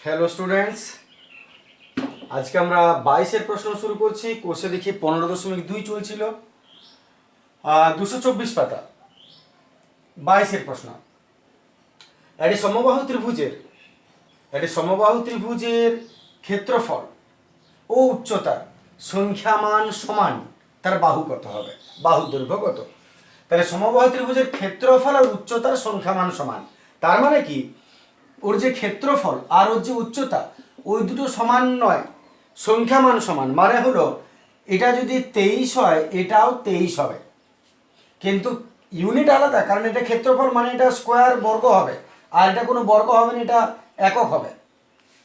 Hello students, আজকে আমরা 22-এর প্রশ্ন শুরু করছি। কোর্সে দেখি 15.2 চলছিল, 224 পাতা। 22-এর প্রশ্ন। একটি সমবাহু ত্রিভুজের ক্ষেত্রফল ও উচ্চতার সংখ্যামান সমান তার বাহু কত হবে, বাহুর দৈর্ঘ্য কত। তাহলে সমবাহু ত্রিভুজের ক্ষেত্রফল আর উচ্চতার সংখ্যামান সমান, তার মানে কি ওর যে ক্ষেত্রফল আর ওর যে উচ্চতা ওই দুটো সমান নয়, সংখ্যামান সমান। মানে হলো এটা যদি 23 হয় এটাও 23 হবে, কিন্তু ইউনিট আলাদা, কারণ এটা ক্ষেত্রফল মানে এটা স্কোয়ার বর্গ হবে, আর এটা কোনো বর্গ হবে না, এটা একক হবে।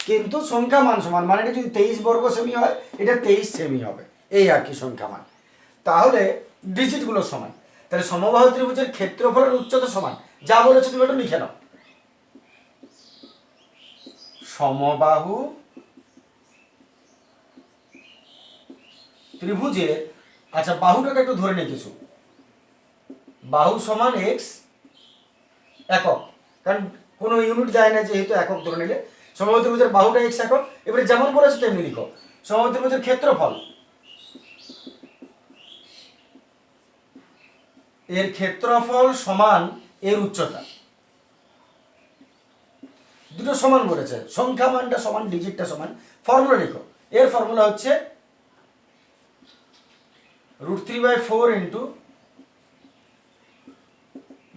কিন্তু সংখ্যামান সমান মানে এটা যদি 23 বর্গ সেমি হয় এটা 23 সেমি হবে, এই আর কি সংখ্যামান। তাহলে ডিজিটগুলো সমান। তাহলে সমবাহু ত্রিভুজের ক্ষেত্রফল আর উচ্চতা সমান, যা বলেছে তুমি এটা লিখে নাও। সমবাহু ত্রিভুজের, আচ্ছা বাহুটাকে একটু ধরে নিই কিছু, বাহু সমান এক্স একক, কারণ কোনো ইউনিট দেয় না যেহেতু একক ধরে নিলে। সমবাহু ত্রিভুজের বাহুটা এক্স একক, এবারে যেমন বলেছে তেমনি লিখো। সমবাহু ত্রিভুজের ক্ষেত্রফল, এর ক্ষেত্রফল সমান এর উচ্চতা, দুটো সমান বলেছে, সংখ্যামানটা সমান ডিজিটটা সমান। ফর্মুলা লিখো, এর ফর্মুলা হচ্ছে √3/4 ইন্টু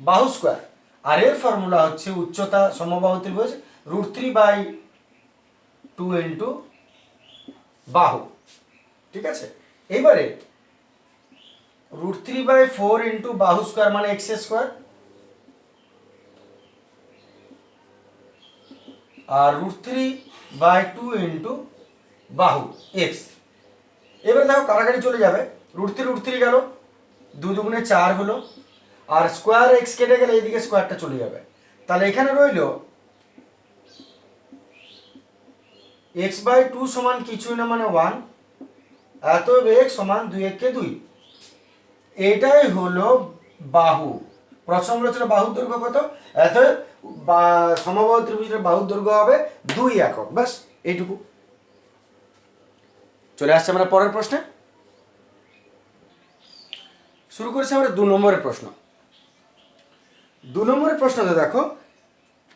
বাহু স্কোয়ার, আর এর ফর্মুলা হচ্ছে উচ্চতা সমবাহু ত্রিভুজ √3/2 ইন্টু বাহু। ঠিক আছে, এইবারে √3/4 ইন্টু বাহু স্কোয়ার মানে এক্স স্কোয়ার, আর √3/2 ইন্টু বাহু এক্স। এবারে দেখো কারাকারি চলে যাবে, √3 গেল, 2 দুগুণে 4 হলো, আর স্কোয়ার এক্স কেটে গেলে এইদিকে স্কোয়ারটা চলে যাবে। তাহলে এখানে রইল x/2 সমান কিছুই না মানে 1, অতএব x সমান 2 × 2। এটাই হলো বাহু। প্রশ্ন ছিল বাহুর দৈর্ঘ্য কত, অতএব সমবাহু ত্রিভুজের বাহুর দৈর্ঘ্য হবে 2 একক। ব্যাস এইটুকু। চলে আসছে আমরা পরের প্রশ্নে। শুরু করেছি আমরা 2 নম্বরের প্রশ্ন। 2 নম্বরের প্রশ্নতে দেখো,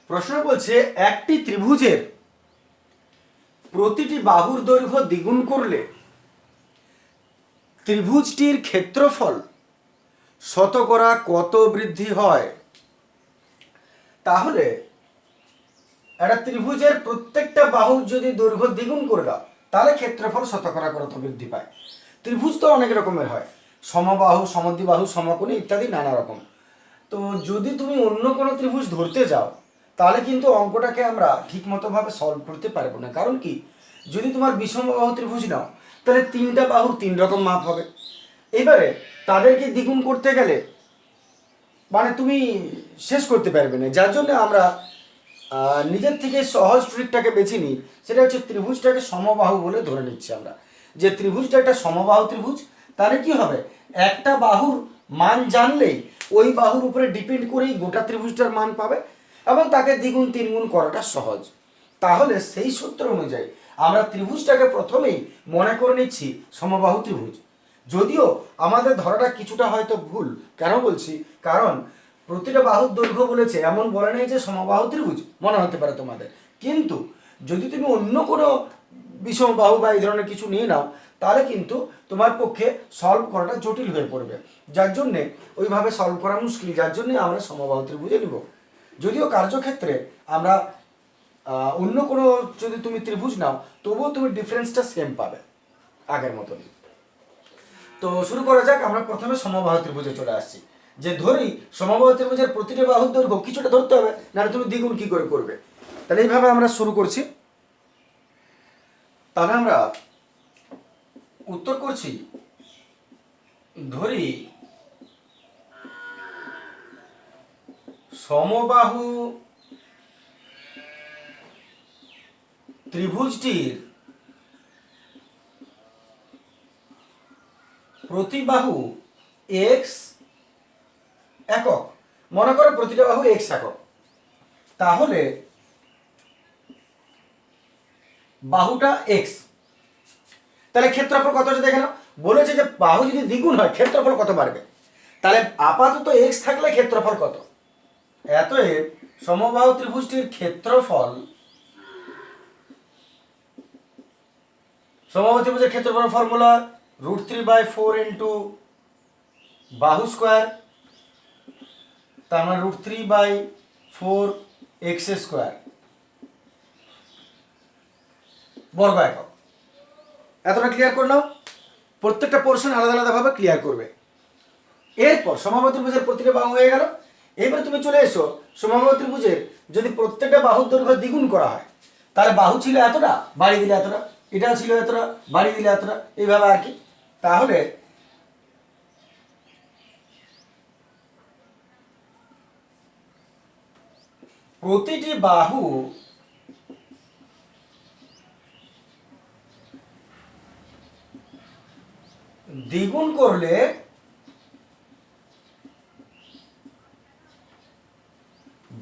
প্রশ্ন বলছে একটি ত্রিভুজের প্রতিটি বাহুর দৈর্ঘ্য দ্বিগুণ করলে ত্রিভুজটির ক্ষেত্রফল শতকরা কত বৃদ্ধি হয়। তাহলে একটা ত্রিভুজের প্রত্যেকটা বাহুর যদি দৈর্ঘ্য দ্বিগুণ করে দাও তাহলে ক্ষেত্রফল শতকরা কত বৃদ্ধি পায়। ত্রিভুজ তো অনেক রকমের হয়, সমবাহু, সমদ্বিবাহু, সমকোণী ইত্যাদি নানা রকম। তো যদি তুমি অন্য কোনো ত্রিভুজ ধরতে যাও তাহলে কিন্তু অঙ্কটাকে আমরা ঠিকমতোভাবে সলভ করতে পারবো না। কারণ কি, যদি তোমার বিষমবাহু ত্রিভুজ নাও তাহলে 3টা বাহুর 3 রকম মাপ হবে। এবারে তাদেরকে দ্বিগুণ করতে গেলে মানে তুমি শেষ করতে পারবে না। যার জন্য আমরা নিজের থেকে সহজ ট্রিকটাকে বেছে নিই, সেটা হচ্ছে ত্রিভুজটাকে সমবাহু বলে ধরে নিচ্ছি আমরা, যে ত্রিভুজটা একটা সমবাহু ত্রিভুজ। তাহলে কি হবে, একটা বাহুর মান জানলেই ওই বাহুর উপরে ডিপেন্ড করেই গোটা ত্রিভুজটার মান পাবে, এবং তাকে দ্বিগুণ তিনগুণ করাটা সহজ। তাহলে সেই সূত্র অনুযায়ী আমরা ত্রিভুজটাকে প্রথমেই মনে করে নিচ্ছি সমবাহু ত্রিভুজ। যদিও আমাদের ধরাটা কিছুটা হয়তো ভুল। কেন বলছি, কারণ প্রতিটা বাহুর দৈর্ঘ্য বলেছে, এমন বলে নেই যে সমবাহু ত্রিভুজ, মনে হতে পারে তোমাদের। কিন্তু যদি তুমি অন্য কোনো বিষমবাহু বা এই ধরনের কিছু নিয়ে নাও তাহলে কিন্তু তোমার পক্ষে সলভ করাটা জটিল হয়ে পড়বে, যার জন্যে ওইভাবে সলভ করা মুশকিল। যার জন্যে আমরা সমবাহু ত্রিভুজে নিব। যদিও কার্যক্ষেত্রে আমরা অন্য কোনো যদি তুমি ত্রিভুজ নাও তবুও তুমি ডিফারেন্সটা সেম পাবে আগের মতনই। তো শুরু করা যাক। আমরা প্রথমে সমবাহু ত্রিভুজে চলে আসছি, যে ধরি সমবাহু ত্রিভুজের প্রতিটা বাহুর দৈর্ঘ্য কিছুটা ধরতে হবে, নাহলে তুমি দ্বিগুণ কি করে করবে। তাহলে এইভাবে আমরা শুরু করছি। তাহলে আমরা উত্তর করছি, ধরি সমবাহু ত্রিভুজটির প্রতি বাহু এক্স একক, মনে করো প্রতিটা বাহু এক্স একক। তাহলে বাহুটা এক্স, তাহলে ক্ষেত্রফল কত হচ্ছে দেখে নাও। বলেছে যে বাহু যদি দ্বিগুণ হয় ক্ষেত্রফল কত বাড়বে, তাহলে আপাতত এক্স থাকলে ক্ষেত্রফল কত। অতএব সমবাহু ত্রিভুজটির ক্ষেত্রফল, সমবাহু ত্রিভুজের ক্ষেত্রফল ফর্মুলা √3/4 ইন্টু বাহু স্কোয়ার, তার মানে √3/4 এক্স স্কোয়ার বর্গ একক। এতটা ক্লিয়ার করে নাও, প্রত্যেকটা পোর্শন আলাদা আলাদাভাবে ক্লিয়ার করবে। এরপর সমবাহু ত্রিভুজের প্রতিটা বাহু হয়ে গেল। এবার তুমি চলে এসো সমবাহু ত্রিভুজের যদি প্রত্যেকটা বাহুর দৈর্ঘ্য দ্বিগুণ করা হয়, তাহলে বাহু ছিল এতটা, বাড়ি দিলে এতটা, এটা ছিল এতটা, বাড়ি দিলে এতটা, এইভাবে আর কি। তাহলে প্রতিটি বাহু দ্বিগুণ করলে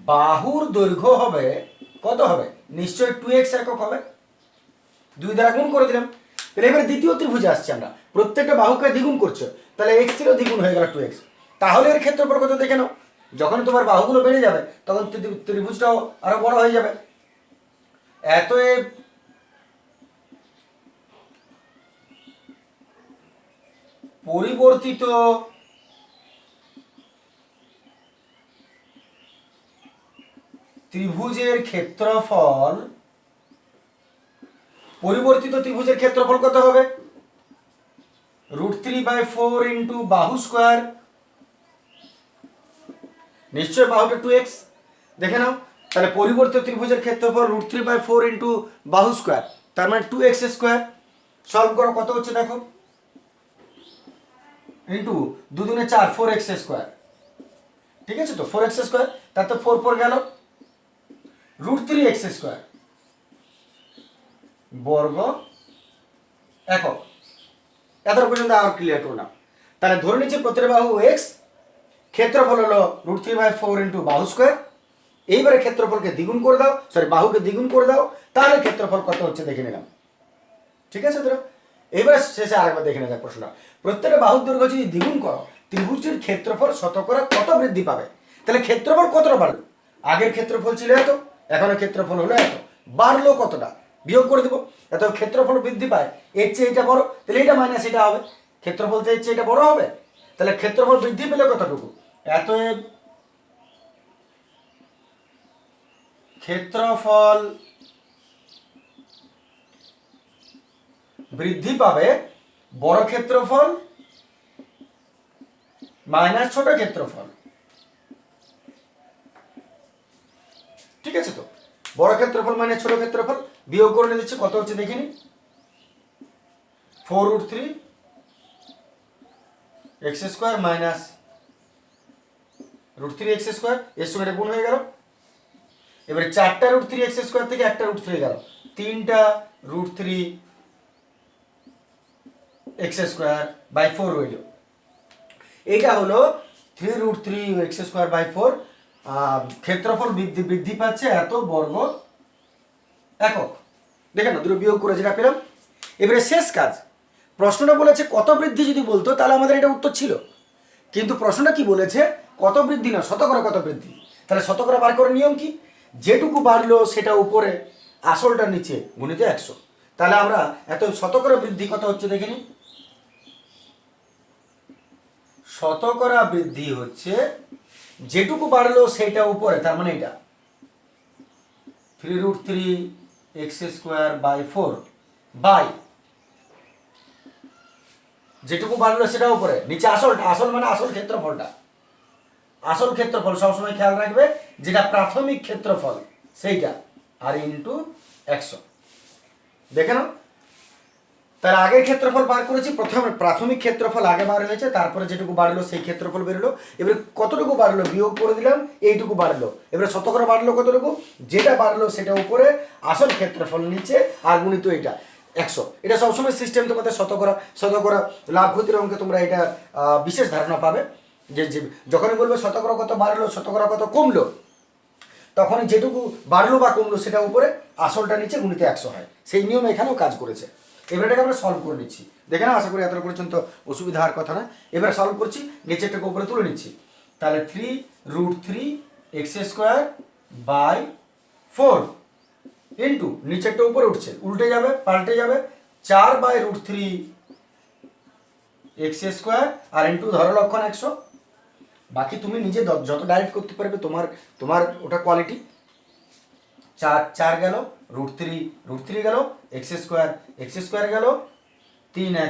বাহুর দৈর্ঘ্য হবে কত হবে, নিশ্চয়ই 2x একক হবে। 2 দ্বারা গুণ করে দিলাম। তাহলে এবারে দ্বিতীয় ত্রিভুজে আসছি আমরা, প্রত্যেকটা বাহুকে দ্বিগুণ করছো, তাহলে x ছিল দ্বিগুণ হয়ে গেল 2x। তাহলে এর ক্ষেত্রফল কত দেখে নাও। যখন তোমার বাহুগুলো বেড়ে যাবে তখন ত্রিভুজটাও আরো বড় হয়ে যাবে। অতএব পরিবর্তিত ত্রিভুজের ক্ষেত্রফল, পরিবর্তিত ত্রিভুজের ক্ষেত্রফল কত হবে, √3/4 ইন্টু বাহু স্কোয়ার, নিশ্চয় বাহুটা 2x দেখে নাও। তাহলে পরিবর্তিত ত্রিভুজের ক্ষেত্রফল √3/4 ইন্টু বাহু স্কোয়ার, তার মানে 2x স্কোয়ার। সলভ করো কত হচ্ছে দেখো, ইন্টু 2 দুগুণে 4, 4x স্কোয়ার। ঠিক আছে তো, 4x স্কোয়ার, তার তো 4 4 গেল, √3x স্কোয়ার বর্গ একক। এতটা পর্যন্ত আবার ক্লিয়ার করো না। তাহলে ধরে নিচ্ছি প্রতিটা বাহু x, ক্ষেত্রফল হলো √3/4 ইন্টু বাহু স্কোয়ার। এইবারে ক্ষেত্রফলকে দ্বিগুণ করে দাও, সরি বাহুকে দ্বিগুণ করে দাও, তাহলে ক্ষেত্রফল কত হচ্ছে দেখে নিলাম। ঠিক আছে তো, এবার শেষে আরেকবার দেখে নেওয়া যাক প্রশ্নটা। প্রত্যেকটা বাহুর দৈর্ঘ্য যদি দ্বিগুণ করো ত্রিভুজটির ক্ষেত্রফল শতকরা কত বৃদ্ধি পাবে। তাহলে ক্ষেত্রফল কতটা বাড়লো, আগের ক্ষেত্রফল ছিল এত, এখনের ক্ষেত্রফল হলো এত, বাড়লো কতটা বিয়োগ করে দেবো। এত ক্ষেত্রফল বৃদ্ধি পায়, এর চেয়ে এটা বড়, তাহলে এটা মাইনাস এটা হবে, ক্ষেত্রফল তো এর চেয়ে এটা বড় হবে। তাহলে ক্ষেত্রফল বৃদ্ধি পেলে কতটুকু, এতএব ক্ষেত্রফল বৃদ্ধি পাবে বড় ক্ষেত্রফল মাইনাস ছোট ক্ষেত্রফল। ঠিক আছে তো, বড় ক্ষেত্রফল মাইনাস ছোট ক্ষেত্রফল বিয়োগ করে নিয়ে দিচ্ছে, কত হচ্ছে দেখিনি, 4√3 x square minus √3 x square, এর সঙ্গে গুণ হয়ে গেল। এবারে 4টা √3 এক্স স্কোয়ার থেকে একটা √3 গেল, 3টা √3 এক্স স্কোয়ার বাই 4 রইল। এইটা হলো 3√3 এক্স স্কোয়ার বাই 4। ক্ষেত্রফল বৃদ্ধি পাচ্ছে এত বর্গ একক। দেখেন না, দুটো বিয়োগ করে যেটা পেলাম। এবারে শেষ কাজ, প্রশ্নটা বলেছে কত বৃদ্ধি, যদি বলতো তাহলে আমাদের এটা উত্তর ছিল, কিন্তু প্রশ্নটা কি বলেছে, কত বৃদ্ধি না শতকরা কত বৃদ্ধি। তাহলে শতকরা বার করার নিয়ম কি, যেটুকু বাড়লো সেটা উপরে, আসলটা নিচে, গুণিত 100। তাহলে আমরা এত শতকরা বৃদ্ধি কত হচ্ছে দেখে নিই। শতকরা বৃদ্ধি হচ্ছে যেটুকু বাড়লো সেটা উপরে, তার মানে এটা 3√3 এক্স স্কোয়ার বাই 4 বাই যেটুকু বাড়লো সেটা উপরে, নিচে আসলটা, আসল মানে আসল ক্ষেত্রফলটা, আসল ক্ষেত্রফল সবসময় খেয়াল রাখবে, যেটা প্রাথমিক ক্ষেত্রফল সেইটা, আর ইন্টু 100। দেখে নাও, তাহলে আগের ক্ষেত্রফল বার করেছি, প্রথমে প্রাথমিক ক্ষেত্রফল আগে বার হয়েছে, তারপরে যেটুকু বাড়লো সেই ক্ষেত্রফল বেরোলো। এবারে কতটুকু বাড়লো বিয়োগ করে দিলাম, এইটুকু বাড়লো। এবারে শতকরা বাড়লো কতটুকু, যেটা বাড়লো সেটা উপরে, আসল ক্ষেত্রফল নিচে, আর গুণিত এটা 100। এটা সবসময় সিস্টেম তোমাদের শতকরা লাভ ক্ষতির অঙ্কে তোমরা এটা বিশেষ ধারণা পাবে, যে যখনই বলবে শতকরা কত বাড়লো শতকরা কত কমলো, তখন যেটুকু বাড়লো বা কমলো সেটা উপরে আসলটা নিচে গুণিত 100 হয়। সেই নিয়ম এখানেও কাজ করেছে। এবার এটাকে আমরা সলভ করে নিচ্ছি, দেখে না, আশা করি এত পর্যন্ত অসুবিধা হওয়ার কথা না। এবার সলভ করছি, নিচেরটাকে উপরে তুলে নিচ্ছি। তাহলে 3√3 x² / 4 ইন্টু নিচেরটা উপরে উঠছে, উল্টে যাবে, পাল্টে যাবে, 4/√3 x², আর ইন্টু ধরো লক্ষণ 100। বাকি তুমি নিজে যত ডাইরেক্ট করতে পারবে, তোমার ওটা কোয়ালিটি। 4 গেল, √3 গেল, x² গেল, 3 ×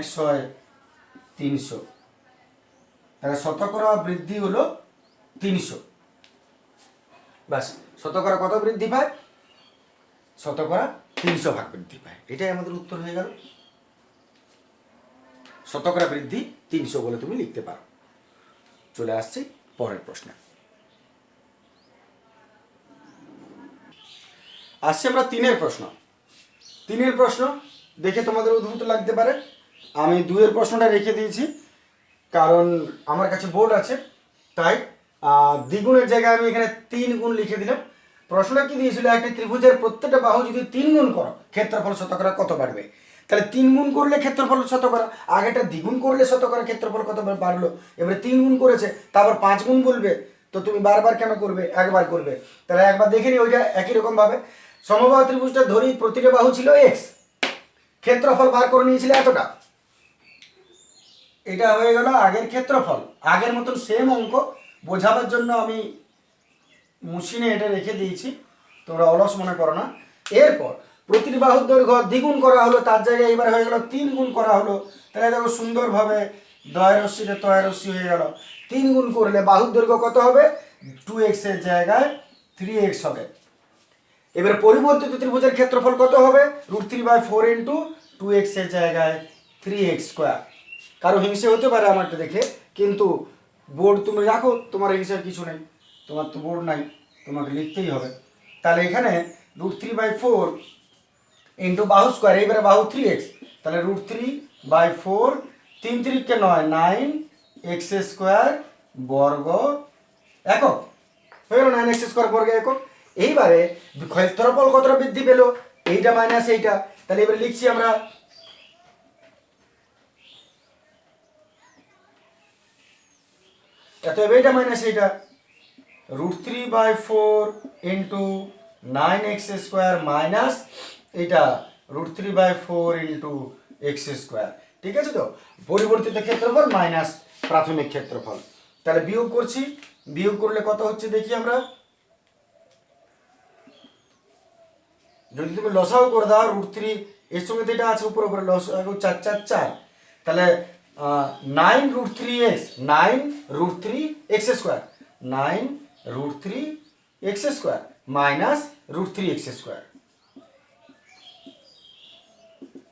300। তাহলে শতকরা বৃদ্ধি হলো 300। ব্যাস, শতকরা কত বৃদ্ধি পায়? শতকরা 300 ভাগ বৃদ্ধি পায়। এটাই আমাদের উত্তর হয়ে গেল। শতকরা বৃদ্ধি 300 বলে তুমি লিখতে পারো। চলে আসছি পরের প্রশ্নে। আসছে আমরা 3-এর প্রশ্ন। 3-এর প্রশ্ন দেখে তোমাদের অদ্ভুত লাগতে পারে, আমি 2-এর প্রশ্নটা রেখে দিয়েছি কারণ আমার কাছে বোর্ড আছে, তাই দ্বিগুণের জায়গায় আমি এখানে 3 গুণ লিখে দিলাম। প্রশ্নটা কি দিয়েছিল, একটি ত্রিভুজের প্রত্যেকটা বাহু যদি 3 গুণ করো ক্ষেত্রফল শতকরা কত বাড়বে। তাহলে 3 গুণ করলে ক্ষেত্রফল শতকরা, আগেটা দ্বিগুণ করলে শতকরা ক্ষেত্রফল কত বাড়লো, এবারে 3 গুণ করেছে, তারপর 5 গুণ বলবে, তো তুমি বারবার কেন করবে, একবার করবে। তাহলে একবার দেখে নি, ওইটা একই রকম ভাবে সমবাহু ত্রিভুজটা ধরি, প্রতিটা বাহু ছিল x, ক্ষেত্রফল বার করে নিয়েছিল এতটা। এটা হয়ে গেল আগের ক্ষেত্রফল। আগের মতন সেম অঙ্ক বোঝাবার জন্য আমি মুছিনে এটা রেখে দিয়েছি, তোমরা অলস মনে করো না। এরপর প্রতিটি বাহুর দৈর্ঘ্য দ্বিগুণ করা হলো, তার জায়গায় এবার হয়ে গেল 3 গুণ করা হলো। তাহলে দেখো সুন্দরভাবে দয়ের রশ্মিতে তয়ের রশ্মি হয়ে গেল। 3 গুণ করলে বাহুর দৈর্ঘ্য কত হবে, 2x এর জায়গায় 3x হবে। এবার পরিবর্তিত ত্রিভুজের ক্ষেত্রফল কত হবে, √3/4 ইন্টু 2x এর জায়গায় 3x²। কারো হিংসে হতে পারে আমারটা দেখে, কিন্তু বোর্ড তুমি রাখো, তোমার হিংসার কিছু নেই, তোমার তো বোর্ড নাই, তোমাকে লিখতেই হবে। তাহলে এখানে √3/4 ইন্টু বাহু স্কোয়ার, এইবারে বাহু 3x, তাহলে √3/4, 3 × 3 = 9, 9x² বর্গ একক হয়ে গেল, 9x² বর্গ একক। এইবারে ক্ষেত্রফল কতটা বৃদ্ধি পেল, এইটা মাইনাস এইটা, তাহলে এবারে লিখছি আমরা অতএব এইটা মাইনাস এইটা, √3/4 ইন্টু 9x² মাইনাস এইটা √3/4 ইন্টু x²। ঠিক আছে তো, পরিবর্তিত ক্ষেত্রফল মাইনাস প্রাথমিক ক্ষেত্রফল। তাহলে বিয়োগ করছি, বিয়োগ করলে কত হচ্ছে দেখি আমরা। যদি তুমি লসাও করে দাও, √3 এর সঙ্গে তো এটা আছে উপরে উপরে, লসাগু 4 4 4, তাহলে 9√3x, 9√3x², 9√3x² minus √3x²।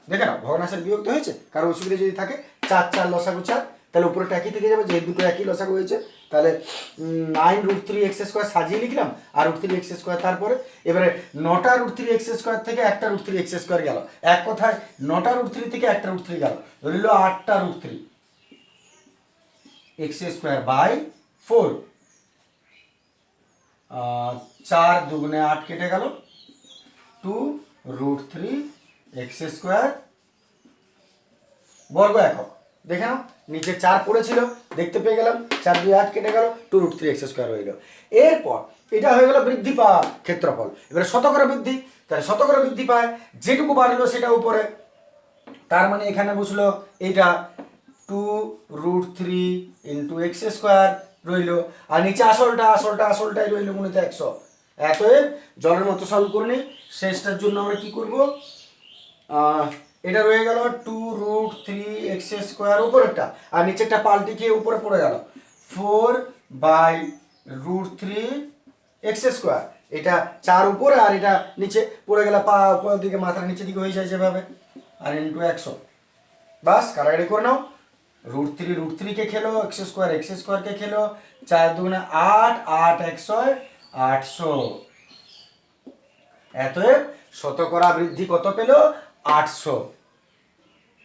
দেখে নাও, ভগ্নাংশের বিয়োগ তো হয়েছে। কারো অসুবিধা যদি থাকে, 4 4 লসাগু 4, তাহলে উপরেটা একই থেকে যাবে, যেহেতু দুটো একই লসাগু হয়েছে। তাহলে 9√3x² সাজিয়ে লিখলাম, আর √3x², তারপরে এবারে 9টা √3x² থেকে একটা √3x² গেল, এক কথায় 9টা √3 থেকে একটা √3 গেল, রইল 8টা √3x²/4। 4 2 8 কেটে গেল, 2√3x² বর্গ একক। দেখে নাও, নিচে 4 পড়েছিল, দেখতে পেয়ে গেলাম, 4 2 8 কেটে গেল, 2√3x² হয়ে গেল। এরপর এটা হয়ে গেল বৃদ্ধি পাওয়া ক্ষেত্রফল। এবারে শতকরা বৃদ্ধি, তাহলে শতকরা বৃদ্ধি পায়, যেটুকু বাড়লো সেটা উপরে, তার মানে এখানে বসলো এইটা 2√3 ইন্টু x² রইল, আর নিচে আসলটাই রইল গুণিত 100। এতএব জলের মতো সলভ করে নিই। শেষটার জন্য আমরা কি করব, এটা রয়ে গেল 2√3x² উপরেরটা, আর নিচেরটা পাল্টি খেয়ে উপরে পড়ে গেল 4/√3x²। এটা 4 উপরে আর এটা নিচে পড়ে গেলে পা উপরের দিকে, মাথার নিচের দিকে হয়ে যায় যেভাবে, আর ইন্টু 100। বাস, কাটাকাটি করে নাও। √3 কে খেলো, x² কে খেলো, 4 2 8, 8 100 800। এতএব শতকরা বৃদ্ধি কত পেল, 800।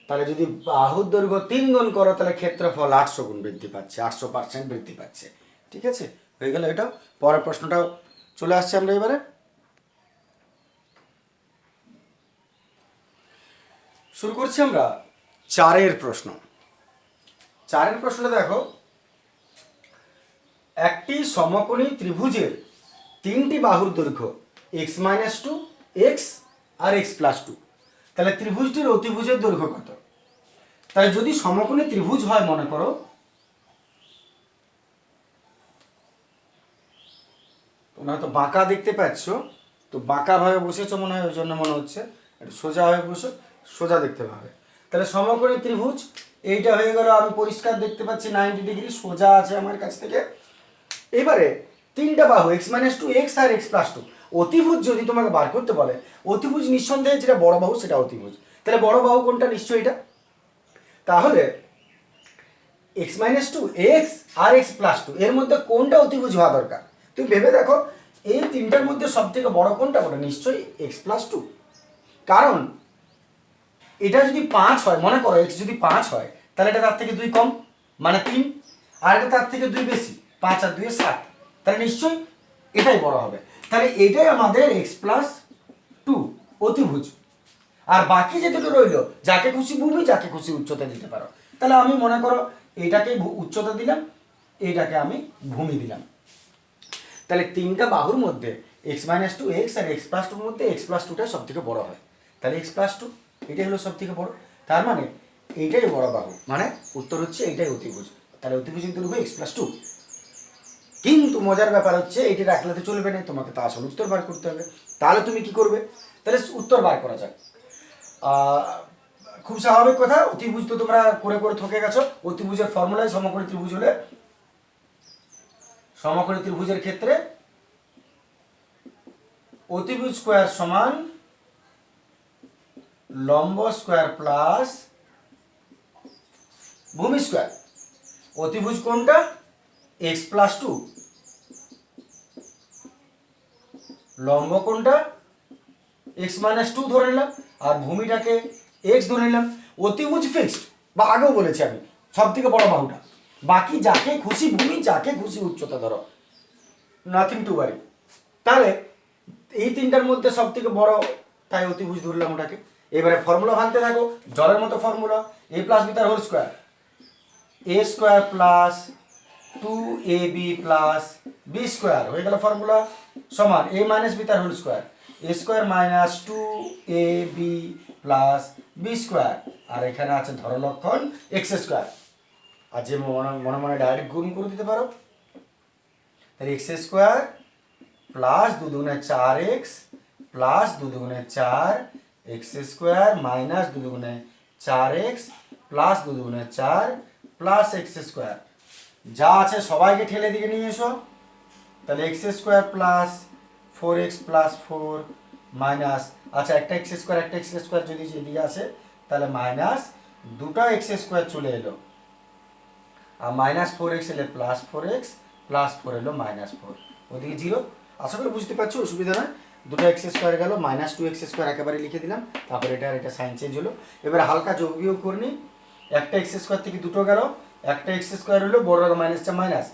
তাহলে যদি বাহুর দৈর্ঘ্য 3 গুণ করো, তাহলে ক্ষেত্রফল 800 গুণ বৃদ্ধি পাচ্ছে, 800% বৃদ্ধি পাচ্ছে। ঠিক আছে, হয়ে গেল এটা। পরের প্রশ্নটাও চলে আসছে আমরা এবারে শুরু করছি আমরা 4 প্রশ্ন। 4 প্রশ্নটা দেখো, একটি সমকোণী ত্রিভুজের 3টি বাহুর দৈর্ঘ্য x-2, x আর x+2, তাহলে ত্রিভুজটির অতিভুজের দৈর্ঘ্য কত? তাহলে যদি সমকোণী ত্রিভুজ হয়, মনে করো তোমরা হয়তো বাঁকা দেখতে পাচ্ছ, তো বাঁকাভাবে বসেছো মনে হয়, ওই জন্য মনে হচ্ছে, একটু সোজা হয়ে বসে সোজা দেখতে পাবে। তাহলে সমকোণী ত্রিভুজ এইটা হয়ে গেল, আমি পরিষ্কার দেখতে পাচ্ছি 90 ডিগ্রি সোজা আছে আমার কাছ থেকে। এবারে 3টা বাহু x-2, x আর x+2, অতিভুজ যদি তোমাকে বার করতে বলে, অতিভুজ নিঃসন্দেহে যেটা বড় বাহু সেটা অতিভুজ। তাহলে বড় বাহু কোনটা? নিশ্চয়ই এটা। তাহলে x-2, x আর x+2 এর মধ্যে কোনটা অতিভুজ হওয়া দরকার? তুমি ভেবে দেখো, এই 3টার মধ্যে সব থেকে বড় কোনটা? বলে নিশ্চয়ই x+2। কারণ এটা যদি 5 হয়, মনে করো x যদি 5 হয়, তাহলে এটা তার থেকে 2 কম মানে 3, আর এটা তার থেকে 2 বেশি, 5 আর 2 7, তাহলে নিশ্চয়ই এটাই বড় হবে। তাহলে এটাই আমাদের x+2 অতিভুজ। আর বাকি যে দুটো রইল, যাকে খুশি ভূমি, যাকে খুশি উচ্চতা দিতে পারো। তাহলে আমি মনে করো এইটাকে উচ্চতা দিলাম, এইটাকে আমি ভূমি দিলাম। তাহলে 3টা বাহুর মধ্যে x-2, x আর x+2 মধ্যে x+2টা সব থেকে বড় হয়। তাহলে x+2 এটাই হলো সব থেকে বড়, তার মানে এইটাই বড় বাহু, মানে উত্তর হচ্ছে এইটাই অতিভুজ। তাহলে অতিভুজের দৈর্ঘ্য x+2। কিন্তু মজার ব্যাপার হচ্ছে এটি রাখলে তো চলবে না, তোমাকে তা আসল উত্তর বার করতে হবে। তাহলে তুমি কি করবে? তাহলে উত্তর বার করা যাক। খুব স্বাভাবিক কথা, অতিভুজ তো তোমরা করে করে থকে গেছো। অতিভুজের ফর্মুলায় সমকোণী ত্রিভুজ হলে, সমকোণী ত্রিভুজের ক্ষেত্রে অতিভুজ স্কোয়ার সমান লম্ব স্কোয়ার প্লাস ভূমি স্কোয়ার। অতিভুজ কোনটা? x+2। লম্ব কোনটা? x-2 ধরে নিলাম, আর ভূমিটাকে x ধরে নিলাম। অতিভুজ ফিক্সড, বা আগেও বলেছি আমি, সব থেকে বড় বাহুটা, বাকি যাকে খুশি ভূমি, যাকে খুশি উচ্চতা ধরো, নাথিং টু ওয়ারি। তাহলে এই 3টার মধ্যে সব থেকে বড়, তাই অতিভুজ ধরলাম ওটাকে। এবারে ফর্মুলা ভাঙতে থাকো, জলের মতো ফর্মুলা, a+b তার whole square, a square plus 2ab plus b square হয়ে গেল ফর্মুলা, সমান a মাইনাস b তার whole square, a square minus 2ab plus b square, আর এখানে আছে ধরলক্ষণ x স্কোয়ার। আর যে মনে মনে ডাইরেক্ট গুণ করে দিতে পারো, তাহলে x স্কোয়ার প্লাস 2 দুগুণে 4x প্লাস 2 দুগুণে 4, x স্কোয়ার মাইনাস 2 দুগুণে 4x প্লাস 2 দুগুণে 4 প্লাস x স্কোয়ার। যা আছে সবাইকে ঠেলে দিকে নিয়ে এসো। তাহলে x square plus 4x plus 4 minus, আচ্ছা একটা x স্কোয়ার একটা x স্কোয়ার যদি এদিকে আসে, তাহলে মাইনাস দুটো x স্কোয়ার চলে এলো, আর মাইনাস 4x এলে প্লাস 4x প্লাস 4 এলো মাইনাস 4, ওদিকে 0। আশা করি বুঝতে পারছো, অসুবিধা নয়। দুটো x স্কোয়ার গেল, মাইনাস 2x স্কোয়ার একেবারে লিখে দিলাম, তারপরে এটা আর এটা সাইন চেঞ্জ হলো। এবার হালকা যোগ বিয়োগ করে নিই, একটা x স্কোয়ার থেকে দুটো গেল, একটা x স্কোয়ার হলো, বড় মাইনাসটা মাইনাস,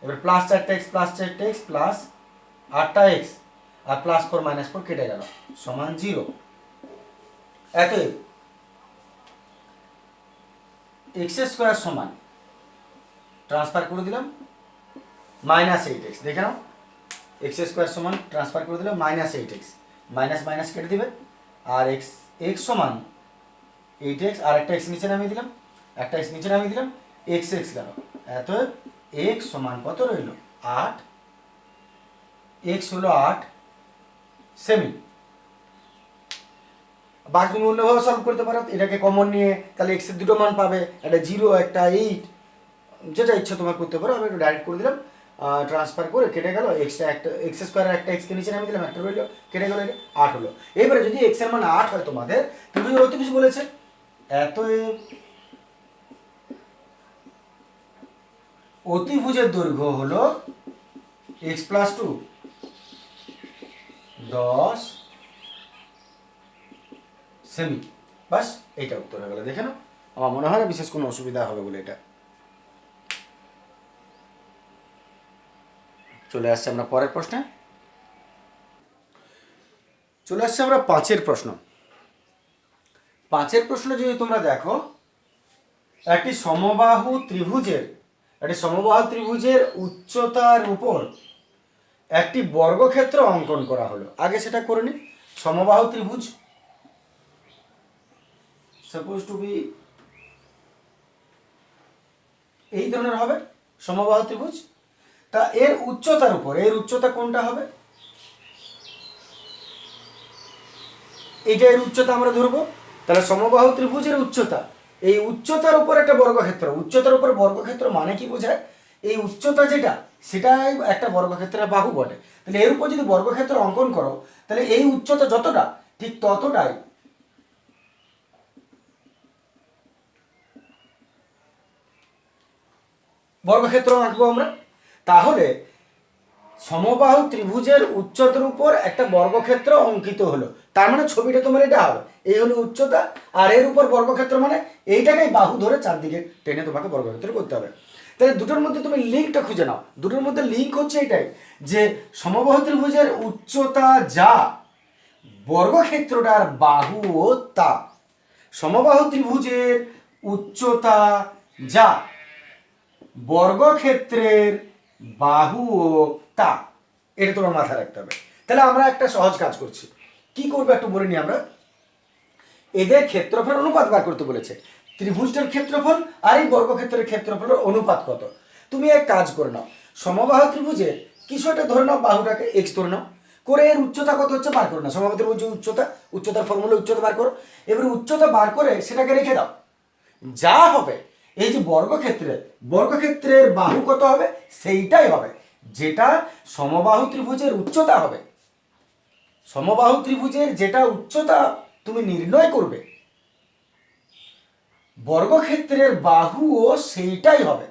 এবার প্লাস 4x প্লাস 8x আর প্লাস 4 মাইনাস 4 কেটে গেল, সমান 0। এতএব x স্কোয়ার সমান, ট্রান্সফার করে দিলাম মাইনাস 8x, দেখে নাও, x স্কোয়ার সমান ট্রান্সফার করে দিলাম মাইনাস 8x, মাইনাস মাইনাস কেটে দিবে, আর x সমান 8x, আর একটা x নিচে নামিয়ে দিলাম, একটা x নিচে নামিয়ে দিলাম, x গেল। অতএব x সমান কত রইল? 8, x হলো 8 সেমি। বাকি তুমি অন্যভাবে সলভ করতে পারো, এটাকে কমন নিয়ে, তাহলে x এর দুটো মান পাবে, একটা 0 একটা 8, যেটা ইচ্ছা তোমার করতে পারো। আমি একটু ডাইরেক্ট করে দিলাম, ট্রান্সফার করে কেটে গেল, এক্সটা একটা x স্কোয়ার একটা x কে নিচে নামিয়ে দিলাম, একটা রইল, কেটে গেল, এটা 8 হলো। এবারে যদি x এর মান 8 হয় তোমাদের, তুমি অতিভুজ বলেছে, এতএব অতিভুজের দৈর্ঘ্য হলো x+2 10 সেমি। বাস, এইটা উত্তর হয়ে গেল। দেখে নাও, আমার মনে হয় না বিশেষ কোনো অসুবিধা হবে বলে। এটা চলে আসছে আমরা পরের প্রশ্নে। চলে আসছে আমরা 5 প্রশ্ন। 5 প্রশ্ন যদি তোমরা দেখো, একটি সমবাহু ত্রিভুজের উচ্চতার উপর একটি বর্গক্ষেত্র অঙ্কন করা হলো। আগে সেটা করে নি। সমবাহু ত্রিভুজ সাপোজ টু বি এই ধরনের হবে সমবাহু ত্রিভুজ। তা এর উচ্চতার উপর, এর উচ্চতা কোনটা হবে? এইটা এর উচ্চতা আমরা ধরবো। তাহলে সমবাহু ত্রিভুজের উচ্চতা, এই উচ্চতার উপর একটা বর্গক্ষেত্র। উচ্চতার উপর বর্গক্ষেত্র মানে কি বোঝায়? এই উচ্চতা যেটা, সেটাই একটা বর্গক্ষেত্রের বাহু বটে। তাহলে এর উপর যদি বর্গক্ষেত্র অঙ্কন করো, তাহলে এই উচ্চতা যতটা, ঠিক ততটাই বর্গক্ষেত্র আঁকবো আমরা। তাহলে সমবাহু ত্রিভুজের উচ্চতার উপর একটা বর্গক্ষেত্র অঙ্কিত হলো, তার মানে ছবিটা তোমার এটা হবে। এই হলো উচ্চতা, আর এর উপর বর্গক্ষেত্র মানে এইটাকেই বাহু ধরে চারদিকে টেনে তোমাকে বর্গক্ষেত্র করতে হবে। তাহলে দুটোর মধ্যে তুমি লিঙ্কটা খুঁজে নাও। দুটোর মধ্যে লিঙ্ক হচ্ছে এটাই, যে সমবাহু ত্রিভুজের উচ্চতা যা, বর্গক্ষেত্রটার বাহুও তা। সমবাহু ত্রিভুজের উচ্চতা যা, বর্গক্ষেত্রের বাহুও তা। এটা তোমার মাথায় রাখতে হবে। তাহলে আমরা একটা সহজ কাজ করছি। কি করবো একটু বলে নিই আমরা। এদের ক্ষেত্রফল অনুপাত বার করতে বলেছে। ত্রিভুজটার ক্ষেত্রফল আর এই বর্গক্ষেত্রের ক্ষেত্রফলের অনুপাত কত। তুমি এক কাজ করে নাও, সমবাহু ত্রিভুজের কিছু একটা ধরে নাও, বাহুটাকে এক্স ধরে নাও, করে এর উচ্চতা কত হচ্ছে বার করে নাও। সমবাহু ত্রিভুজের উচ্চতার ফর্মুলা উচ্চতা বার করো। এবার উচ্চতা বার করে সেটাকে রেখে দাও। যা হবে এই যে বর্গক্ষেত্রের বাহু কত হবে সেইটাই হবে, যেটা সমবাহু ত্রিভুজের উচ্চতা হবে। সমবাহু ত্রিভুজের যেটা উচ্চতা তুমি নির্ণয় করবে, বর্গক্ষেত্রের বাহুও সেইটাই হবে।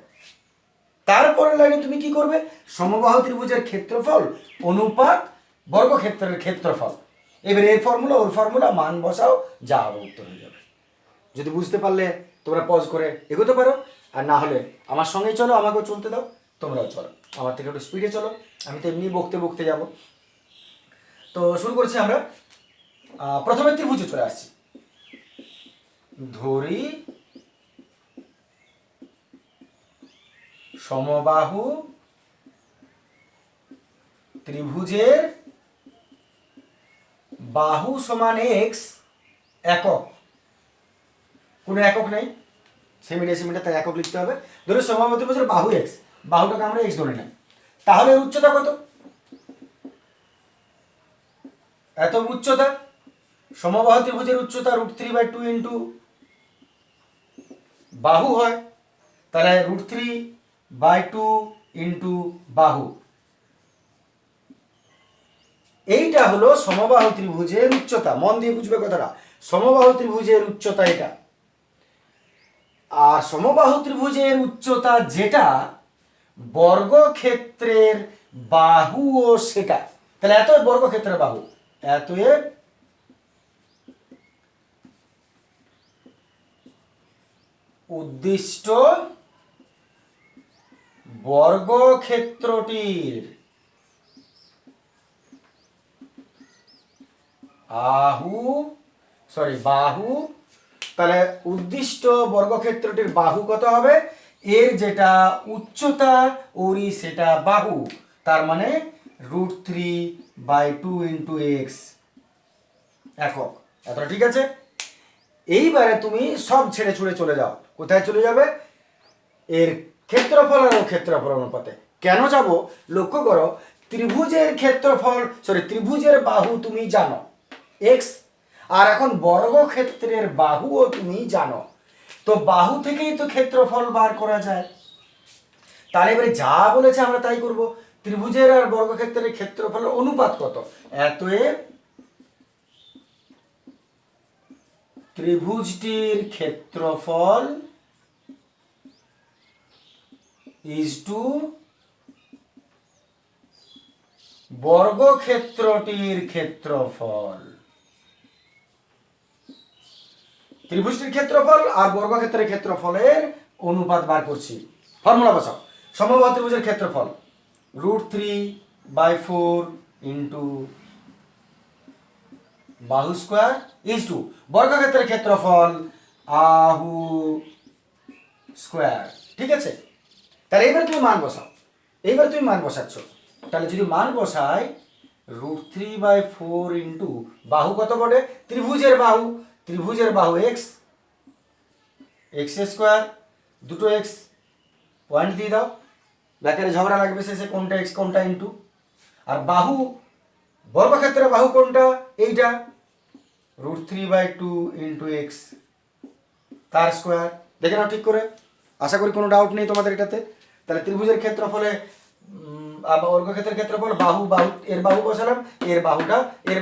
তারপরের লাইনে তুমি কি করবে? সমবাহু ত্রিভুজের ক্ষেত্রফল অনুপাত বর্গক্ষেত্রের ক্ষেত্রফল। এবার এই ফর্মুলা ওর ফর্মুলা মান বসাও, যা হবে উত্তর হয়ে যাবে। যদি বুঝতে পারলে তোমরা পজ করে এগোতে পারো, আর না হলে আমার সঙ্গেই চলো, আমাকেও চলতে দাও, তোমরাও চলো। আমার থেকে একটু স্পিডে চলো, আমি তো এমনি বকতে যাব। তো শুরু করছি আমরা। প্রথমে ত্রিভুজে চলে আসছি। ধরি সমবাহু ত্রিভুজের বাহু সমান এক্স একক। কোনো একক নেই, সেমিটা তাই একক লিখতে হবে। ধরো সমবাহু ত্রিভুজের বাহু এক্স, বাহুটাকে আমরা এক্স ধরে নিই। তাহলে উচ্চতা কত? এত উচ্চতা। সমবাহু ত্রিভুজের উচ্চতা √3/2 ইন্টু বাহু হয়, তাহলে √3/2 ইন্টু বাহু। এইটা হলো সমবাহু ত্রিভুজের উচ্চতা। মন দিয়ে বুঝবে কথাটা। সমবাহু ত্রিভুজের উচ্চতা এটা। আর সমবাহু ত্রিভুজের উচ্চতা যেটা, বর্গক্ষেত্রের বাহুও সেটা। তাহলে এত বর্গক্ষেত্রের বাহু, এত উদ্দিষ্ট বর্গক্ষেত্রটির বাহু। তাহলে উদ্দিষ্ট বর্গক্ষেত্রটির বাহু কত হবে? এর যেটা উচ্চতা ওরই সেটা বাহু, তার মানে √3/2 ইন্টু এক্স একক। এতটা ঠিক আছে? এইবারে তুমি সব ছেড়ে ছুড়ে চলে যাও। কোথায় চলে যাবে? এর ক্ষেত্রফল আর ক্ষেত্রফল অনুপাতে। কেন যাব? লক্ষ্য করো, ত্রিভুজের বাহু তুমি জানো এক্স, আর এখন বর্গক্ষেত্রের বাহুও তুমি জানো। তো বাহু থেকেই তো ক্ষেত্রফল বার করা যায়। তাহলে এবারে যা বলেছে আমরা তাই করব। ত্রিভুজের আর বর্গক্ষেত্রের ক্ষেত্রফলের অনুপাত কত? এত ত্রিভুজটির ক্ষেত্রফল ইজ টু বর্গক্ষেত্রটির ক্ষেত্রফল। ত্রিভুজটির ক্ষেত্রফল আর বর্গক্ষেত্রের ক্ষেত্রফলের অনুপাত বার করছি। ফর্মুলা বসাও। সমবাহু ত্রিভুজের ক্ষেত্রফল √3/4 ইন্টু বাহু স্কোয়ার ইজ টু বর্গক্ষেত্রের ক্ষেত্রফল আহু স্কোয়ার। ঠিক আছে, তাহলে এবার তুমি মান বসাও, এইবার তুমি মান বসাচ্ছ। তাহলে যদি মান বসাই √3/4 ইন্টু বাহু কত পড়ে, ত্রিভুজের বাহু এক্স স্কোয়ার, দুটো এক্স পয়েন্ট দিয়ে দাও, ব্যাটারে ঝগড়া লাগবে শেষে কোনটা এক্স কোনটা ইন্টু। আর বাহু বর্গক্ষেত্রের বাহু কোনটা, এইটা √3/2 ইন্টু এক্স তার স্কোয়ার। দেখে নাও ঠিক করে, আশা করি কোনো ডাউট নেই তোমাদের এটাতে। তাহলে ত্রিভুজের ক্ষেত্রফলে বর্গক্ষেত্রের ক্ষেত্রফল বাহু এর বাহু বসালাম, এর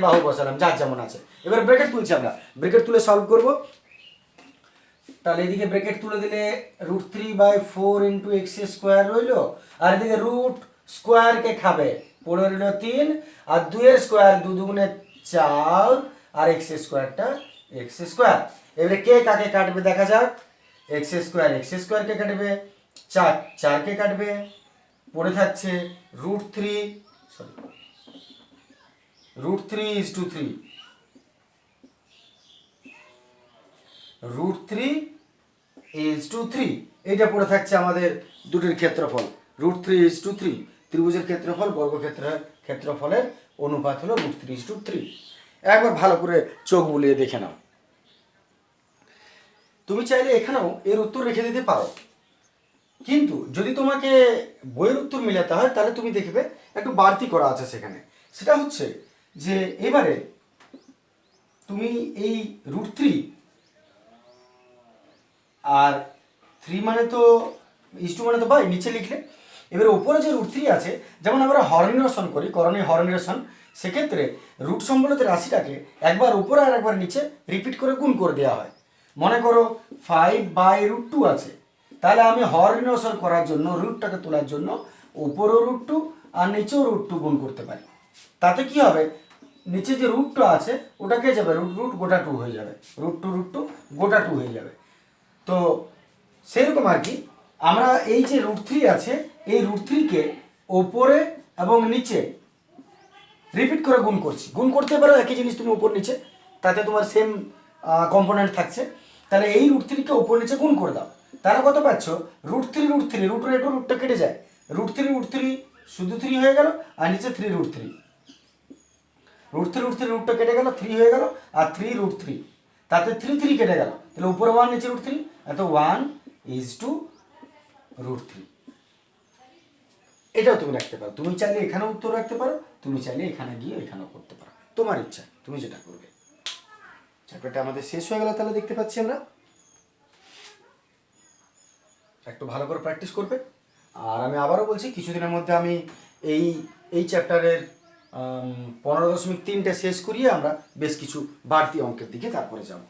বাহু বসালাম, যার যেমন আছে। এবার ব্র্যাকেট তুলছি আমরা, ব্র্যাকেট তুলে সলভ করব। তাহলে এদিকে ব্র্যাকেট তুলে দিলে √3/4 ইন্টু এক্স স্কোয়ার রইল, আর এদিকে রুট স্কোয়ারকে খাবে, পড়ে রইল 3, আর 2 এর স্কোয়ার 2 দুগুণে 4, আর এক্স স্কোয়ারটা এক্স স্কোয়ার। এবারে কে কাকে কাটবে দেখা যাক। এক্স স্কোয়ারকে কাটবে, 4 কে কাটবে, পড়ে থাকছে √3 √3 √3 এইটা পড়ে থাকছে আমাদের দুটির ক্ষেত্রফল। √3 ত্রিভুজের ক্ষেত্রফল বর্গক্ষেত্রের ক্ষেত্রফলের অনুপাত হলো √3 একবার ভালো করে চোখ বুলিয়ে দেখে নাও। তুমি চাইলে এখানেও এর উত্তর রেখে দিতে পারো, কিন্তু যদি তোমাকে বইয়ের উত্তর মিলাতে হয় তাহলে তুমি দেখবে একটু বাড়তি করা আছে সেখানে। সেটা হচ্ছে যে এবারে তুমি এই √3 আর 3 মানে তো ইস্টু মানে তো বাই নিচে লিখলে, এবারে উপরে যে √3 আছে, যেমন আমরা হরনিরসন করি, করণীয় হরনিরসন, সেক্ষেত্রে রুট সম্বলিত রাশিটাকে একবার উপরে আর একবার নিচে রিপিট করে গুণ করে দেওয়া হয়। মনে করো 5/√2 আছে, তাহলে আমি হরনিরসন করার জন্য রুটটাকে তোলার জন্য উপরেও √2 আর নিচেও √2 গুণ করতে পারি। তাতে কি হবে, নিচে যে রুটটা আছে ওটাকে যাবে রুট গোটা 2 হয়ে যাবে, √2 গোটা 2 হয়ে যাবে। তো সেরকম আর কি, আমরা এই যে √3 আছে, এই √3কে ওপরে এবং নিচে রিপিট করে গুণ করছি। গুণ করতে পারো একই জিনিস তুমি উপর নিচে, তাতে তোমার সেম কম্পোনেন্ট থাকছে। তাহলে এই √3কে ওপর নিচে গুণ করে দাও, তাহলে কত পাচ্ছ, √3 রুটের একটু রুটটা কেটে যায়, √3 শুধু 3 হয়ে গেল, আর নিচে 3 √3 রুটটা কেটে গেল, 3 হয়ে গেল, আর 3 তাতে 3 কেটে গেল, তাহলে উপরে 1 নিচে √3, এত 1:√3। এটাও তুমি রাখতে পারো, তুমি চাইলে এখানে উত্তর রাখতে পারো, তুমি চাইলে এখানে গিয়ে এখানেও করতে পারো, তোমার ইচ্ছা, তুমি যেটা করবে। চ্যাপ্টারটা আমাদের শেষ হয়ে গেল, তাহলে দেখতে পাচ্ছি আমরা। একটু ভালো করে প্র্যাকটিস করবে। আর আমি আবারও বলছি, কিছুদিনের মধ্যে আমি এই চ্যাপ্টারের 15.3টা শেষ করিয়ে আমরা বেশ কিছু বাড়তি অঙ্কের দিকে তারপরে যাব।